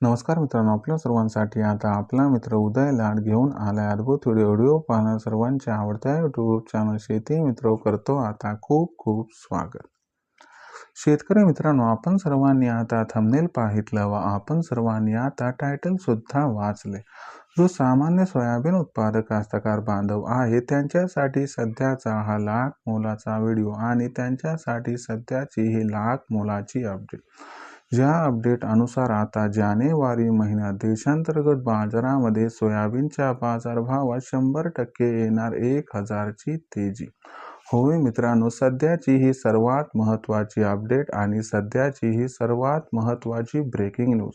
नमस्कार मित्रांनो, आपल्या सर्वांसाठी आता आपला मित्र उदय लाड घेऊन आलाय अद्भुत व्हिडिओ पाहणं सर्वांच्या आवडत्या यूट्यूब चॅनल शेती मित्र करतो आता खूप खूप स्वागत. शेतकरी मित्रांनो, आपण सर्वांनी आता थंबनेल पाहितलं व आपण सर्वांनी आता टायटल सुद्धा वाचले. जो सामान्य सोयाबीन उत्पादक कास्तकार बांधव आहे त्यांच्यासाठी सध्याचा हा लाख मोलाचा व्हिडिओ आणि त्यांच्यासाठी सध्याची ही लाख मोलाची अपडेट. ज्या अपडेट अनुसार आता जानेवारी महिन्यात देशांतर्गत बाजारामध्ये सोयाबीनच्या बाजारभावात 100% येणार 1000ची तेजी. होय मित्रांनो, सध्याची ही सर्वात महत्त्वाची अपडेट आणि सध्याची ही सर्वात महत्त्वाची ब्रेकिंग न्यूज,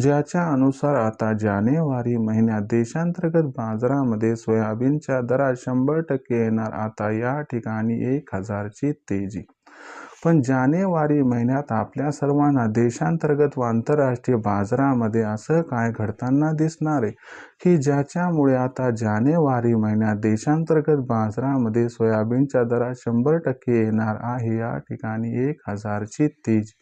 ज्याच्या अनुसार आता जानेवारी महिन्यात देशांतर्गत बाजारामध्ये सोयाबीनच्या दरात 100% येणार आता या ठिकाणी 1000ची तेजी. पण जानेवारी महिन्यात आपल्या सर्वांना देशांतर्गत व आंतरराष्ट्रीय बाजारामध्ये असं काय घडताना दिसणार आहे की ज्याच्यामुळे आता जानेवारी महिन्यात देशांतर्गत बाजारामध्ये सोयाबीनच्या दरात 100% येणार आहे या ठिकाणी 1000ची तेजी.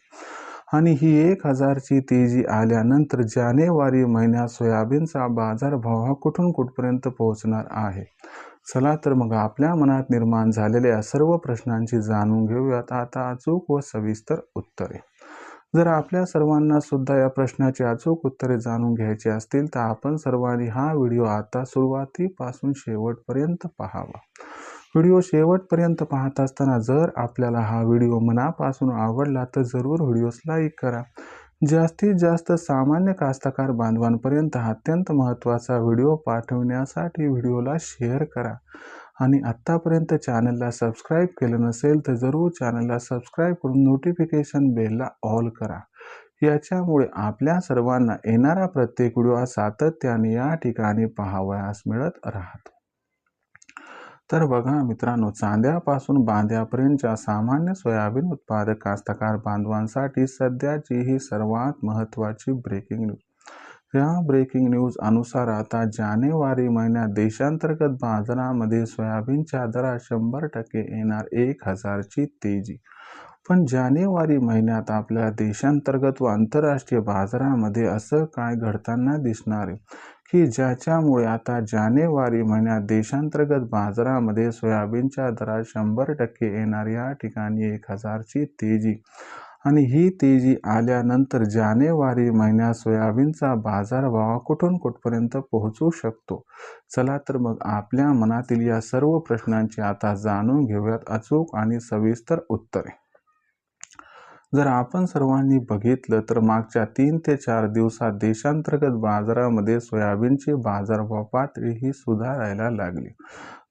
आणि ही 1000ची तेजी आल्यानंतर जानेवारी महिन्यात सोयाबीनचा बाजारभाव हा कुठून कुठपर्यंत पोहोचणार आहे. चला तर मग आपल्या मनात निर्माण झालेल्या सर्व प्रश्नांची जाणून घेऊयात आता अचूक व सविस्तर उत्तरे. जर आपल्या सर्वांना सुद्धा या प्रश्नाची अचूक उत्तरे जाणून घ्यायची असतील तर आपण सर्वांनी हा व्हिडिओ आता सुरुवातीपासून शेवटपर्यंत पाहावा. व्हिडिओ शेवटपर्यंत पाहत असताना जर आपल्याला हा व्हिडिओ मनापासून आवडला तर जरूर व्हिडिओस लाईक करा. जास्तीत जास्त सामान्य कास्तकार बांधवांपर्यंत हा अत्यंत महत्त्वाचा व्हिडिओ पाठवण्यासाठी व्हिडिओला शेअर करा. आणि आत्तापर्यंत चॅनलला सबस्क्राईब केलं नसेल तर जरूर चॅनलला सबस्क्राईब करून नोटिफिकेशन बेलला ऑल करा. याच्यामुळे आपल्या सर्वांना येणारा प्रत्येक व्हिडिओ सातत्याने या ठिकाणी पाहावयास मिळत राहतो. तर बघा मित्रांनो, चांद्यापासून बांध्यापर्यंतच्या सामान्य सोयाबीन उत्पादक कास्तकार बांधवांसाठी सध्याची ही सर्वात महत्त्वाची ब्रेकिंग न्यूज. या ब्रेकिंग न्यूज अनुसार आता जानेवारी महिन्यात देशांतर्गत बाजारामध्ये सोयाबीनच्या दरात 100% येणार 1000ची तेजी. पण जानेवारी महिन्यात आपल्या देशांतर्गत व आंतरराष्ट्रीय बाजारामध्ये असं काय घडताना दिसणार आहे की ज्याच्यामुळे आता जानेवारी महिन्यात देशांतर्गत बाजारामध्ये सोयाबीनच्या दरात 100% येणार या ठिकाणी 1000ची तेजी. आणि ही तेजी आल्यानंतर जानेवारी महिन्यात सोयाबीनचा बाजारभाव कुठून कुठपर्यंत पोहोचू शकतो. चला तर मग आपल्या मनातील या सर्व प्रश्नांची आता जाणून घेऊयात अचूक आणि सविस्तर उत्तरे. जर आपण सर्वांनी बघितलं तर मागच्या 3 ते 4 दिवसात देशांतर्गत बाजारामध्ये सोयाबीनची बाजारभाव पातळी ही सुधारायला लागली.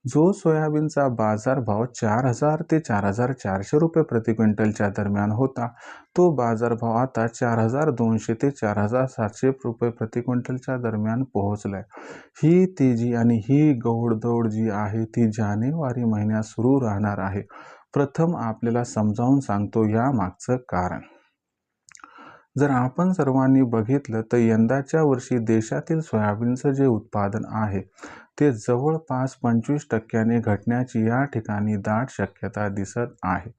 जो सोयाबीनचा बाजारभाव 4000 ते 4400 रुपये प्रति क्विंटलच्या दरम्यान होता, तो बाजारभाव आता 4200 ते 4700 रुपये प्रति क्विंटलच्या दरम्यान पोहोचलाय. ही तेजी आणि ही घोडदौड जी आहे ती जानेवारी महिन्यात सुरू राहणार आहे. प्रथम आपल्याला समजावून सांगतो या मागचं कारण. जर आपण सर्वांनी बघितलं तर यंदाच्या वर्षी देशातील सोयाबीनचं जे उत्पादन आहे ते जवळपास 25% घटण्याची या ठिकाणी दाट शक्यता दिसत आहे.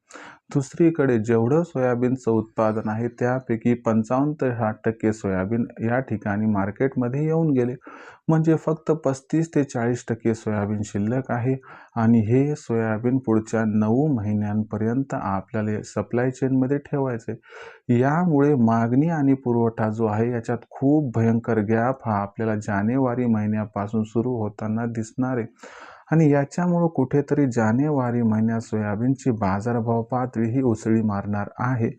दुसरीकडे जेवढं सोयाबीनचं उत्पादन आहे त्यापैकी 55 ते 60% सोयाबीन या ठिकाणी मार्केटमध्ये येऊन गेले. म्हणजे फक्त 35 ते 40% सोयाबीन शिल्लक आहे. आणि हे सोयाबीन पुढच्या 9 महिन्यांपर्यंत आपल्याला सप्लाय चेनमध्ये ठेवायचे. यामुळे मागणी आणि पुरवठा जो आहे याच्यात खूप भयंकर गॅप हा आपल्याला जानेवारी महिन्यापासून सुरू होताना दिसणार आहे. आणि याच्यामुळे कुठेतरी जानेवारी महिन्यात सोयाबीनची बाजारभाव पातळी ही उसळी मारणार आहे.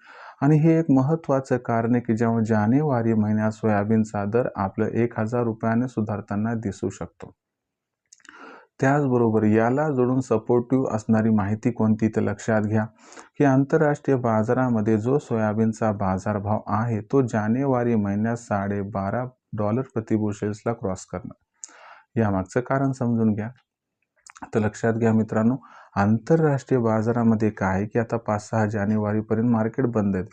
आणि हे एक महत्त्वाचं कारण आहे की जेव्हा जानेवारी महिन्यात सोयाबीनचा दर आपलं 1000 रुपयाने सुधारताना दिसू शकतो. त्याचबरोबर याला जोडून सपोर्टिव्ह असणारी माहिती कोणती तर लक्षात घ्या की आंतरराष्ट्रीय बाजारामध्ये जो सोयाबीनचा बाजारभाव आहे तो जानेवारी महिन्यात $12.5 प्रति बुशेल्सला क्रॉस करणार. यामागचं कारण समजून घ्या. तर लक्षात घ्या मित्रांनो, आंतरराष्ट्रीय बाजारामध्ये काय की आता 5-6 जानेवारीपर्यंत मार्केट बंद आहेत,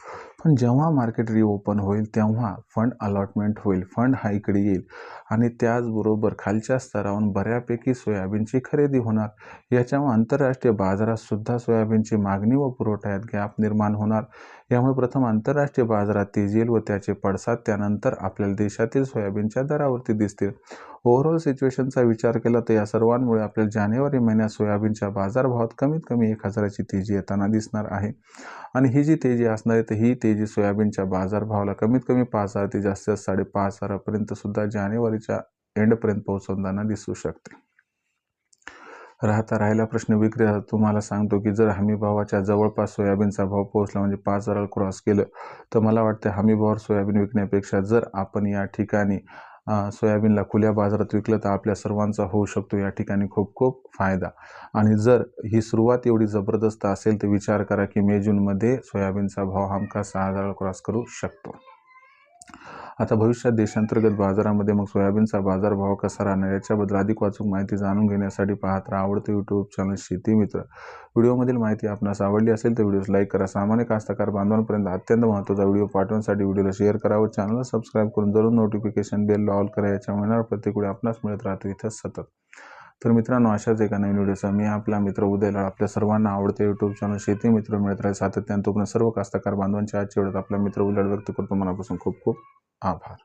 पण जेव्हा मार्केट रिओपन होईल तेव्हा फंड अलॉटमेंट होईल, फंड हा इकडे येईल आणि त्याचबरोबर खालच्या स्तरावरून बऱ्यापैकी सोयाबीनची खरेदी होणार. याच्यामुळे आंतरराष्ट्रीय बाजारात सुद्धा सोयाबीनची मागणी व पुरवठ्यात गॅप निर्माण होणार. यामुळे प्रथम आंतरराष्ट्रीय बाजारात तेजी येईल व त्याचे पडसाद त्यानंतर आपल्याला देशातील सोयाबीनच्या दरावरती दिसतील. ओव्हरऑल सिच्युएशनचा विचार केला तर या सर्वांमुळे आपल्याला जानेवारी महिन्यात सोयाबीनच्या बाजारभावात कमीत कमी 1000ची तेजी येताना दिसणार आहे. आणि ही जी तेजी असणार आहे तर ही तेजी सोयाबीनच्या बाजारभावाला कमीत कमी 5000 ते जास्तीत जास्त 5500पर्यंत सुद्धा जानेवारीच्या एंडपर्यंत पोहोचवताना दिसू शकते. राहिला प्रश्न विक्रीचा. तुम्हाला सांगतो की जर हमीभावाच्या जवळपास सोयाबीनचा भाव पोहोचला म्हणजे 5000 क्रॉस केलं तर मला वाटतं हमीभावावर सोयाबीन विकण्यापेक्षा जर आपण या ठिकाणी सोयाबीनला खुल्या बाजारात विकलं तर आपल्या सर्वांचा होऊ शकतो या ठिकाणी खूप खूप फायदा. आणि जर ही सुरुवात एवढी जबरदस्त असेल तर विचार करा की मे जूनमध्ये सोयाबीनचा भाव हमखास 6000 क्रॉस करू शकतो. आता भविष्यात देशांतर्गत बाजारामध्ये मग सोयाबीनचा बाजारभाव कसा राहणार याच्याबद्दल अधिक वाचूक माहिती जाणून घेण्यासाठी पाहत राहा आवडते यूट्यूब चॅनल शेती मित्र. व्हिडिओमधील माहिती आपणास आवडली असेल तर व्हिडिओस लाईक करा. सामान्य कास्तकार बांधवांपर्यंत अत्यंत महत्त्वाचा व्हिडिओ पाठवण्यासाठी व्हिडिओला शेअर करा व चॅनलला सबस्क्राईब करून जरूर नोटिफिकेशन बेल ऑल करा. याच्या मिळणार प्रत्येक वेळी आपणास मिळत राहतो इथं सतत. तर मित्रांनो, अशाच एका नवीन व्हिडिओचा मी आपला मित्र उदय लाड आपल्या सर्वांना आवडते यूट्यूब चॅनल शेती मित्र मिळत राहील सातत्याने. तोपर्यंत सर्व कास्तकार बांधवांच्या आजच्या वेळेत आपला मित्र उदय लाड व्यक्त करतो मनापासून खूप खूप आभार.